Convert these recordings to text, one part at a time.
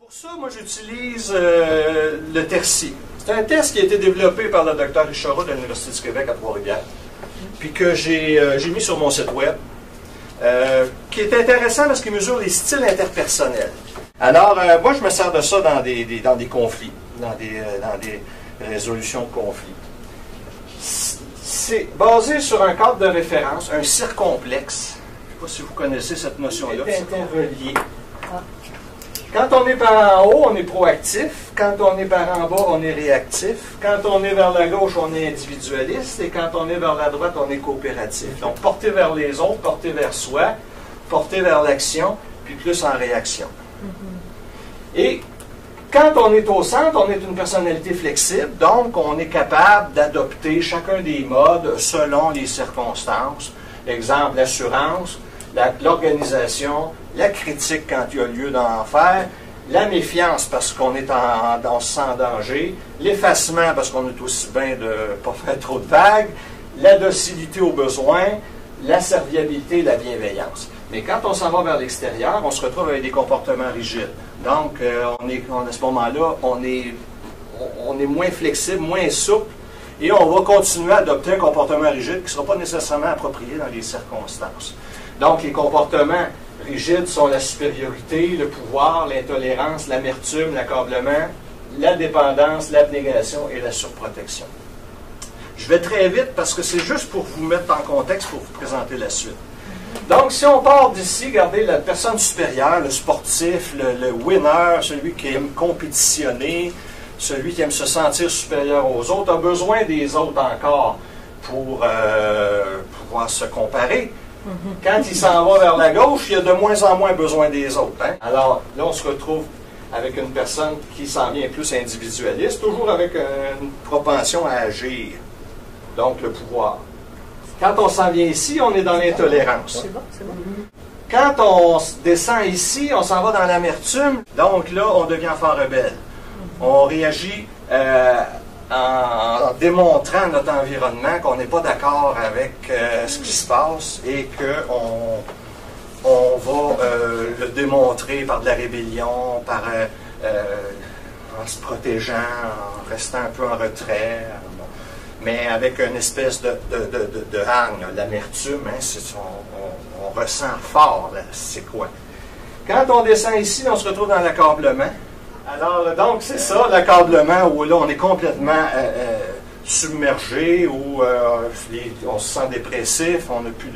Pour ça, moi, j'utilise le TERCI. C'est un test qui a été développé par le Dr Richard de l'Université du Québec à Trois-Rivières, puis que j'ai mis sur mon site web, qui est intéressant parce qu'il mesure les styles interpersonnels. Alors, moi, je me sers de ça dans des conflits, dans des résolutions de conflits. C'est basé sur un cadre de référence, un circonflexe. Je ne sais pas si vous connaissez cette notion-là, interrelié. Quand on est par en haut, on est proactif. Quand on est par en bas, on est réactif. Quand on est vers la gauche, on est individualiste. Et quand on est vers la droite, on est coopératif. Donc, porter vers les autres, porter vers soi, porter vers l'action, puis plus en réaction. Et quand on est au centre, on est une personnalité flexible. Donc, on est capable d'adopter chacun des modes selon les circonstances. Exemple, l'assurance, l'organisation, la critique quand il y a lieu d'en faire, la méfiance parce qu'on est on se sent en danger, l'effacement parce qu'on est aussi bien de ne pas faire trop de vagues, la docilité aux besoins, la serviabilité, la bienveillance. Mais quand on s'en va vers l'extérieur, on se retrouve avec des comportements rigides. Donc, à ce moment-là, on est moins flexible, moins souple, et on va continuer à adopter un comportement rigide qui ne sera pas nécessairement approprié dans les circonstances. Donc, les comportements rigides sont la supériorité, le pouvoir, l'intolérance, l'amertume, l'accablement, la dépendance, l'abnégation et la surprotection. Je vais très vite parce que c'est juste pour vous mettre en contexte, pour vous présenter la suite. Donc, si on part d'ici, regardez la personne supérieure, le sportif, le winner, celui qui aime compétitionner, celui qui aime se sentir supérieur aux autres, a besoin des autres encore pour pouvoir se comparer. Quand il s'en va vers la gauche, il a de moins en moins besoin des autres. Hein? Alors, là, on se retrouve avec une personne qui s'en vient plus individualiste, toujours avec une propension à agir. Donc, le pouvoir. Quand on s'en vient ici, on est dans l'intolérance. C'est bon, c'est bon. Quand on descend ici, on s'en va dans l'amertume. Donc là, on devient enfant rebelle. On réagit en démontrant à notre environnement qu'on n'est pas d'accord avec ce qui se passe et qu'on va le démontrer par de la rébellion, en se protégeant, en restant un peu en retrait. Mais avec une espèce de haine, l'amertume, hein, on ressent fort, c'est quoi. Quand on descend ici, on se retrouve dans l'accablement. Alors, donc, c'est ça, l'accablement, où là, on est complètement submergé, où on se sent dépressif, on n'a plus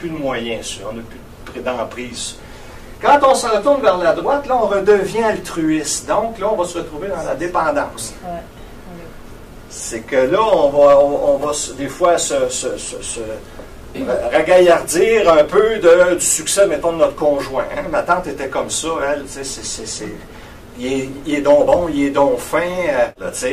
de moyens, on n'a plus d'emprise. Quand on se retourne vers la droite, là, on redevient altruiste. Donc, là, on va se retrouver dans la dépendance. C'est que là, on va des fois se ragaillardir un peu du succès, mettons, de notre conjoint. Hein? Ma tante était comme ça, elle, il est donc bon, il est donc fin,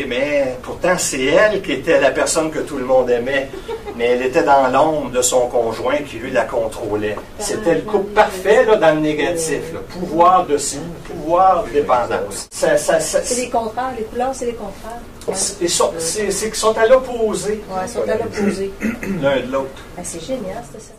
mais pourtant c'est elle qui était la personne que tout le monde aimait, mais elle était dans l'ombre de son conjoint qui lui la contrôlait. C'était le couple parfait là, dans le négatif, là. Pouvoir de dépendance. C'est les contraires, les couleurs c'est les contraires. Ils sont à l'opposé. Oui, ils sont à l'opposé. L'un de l'autre. Ben, c'est génial, c'est ça.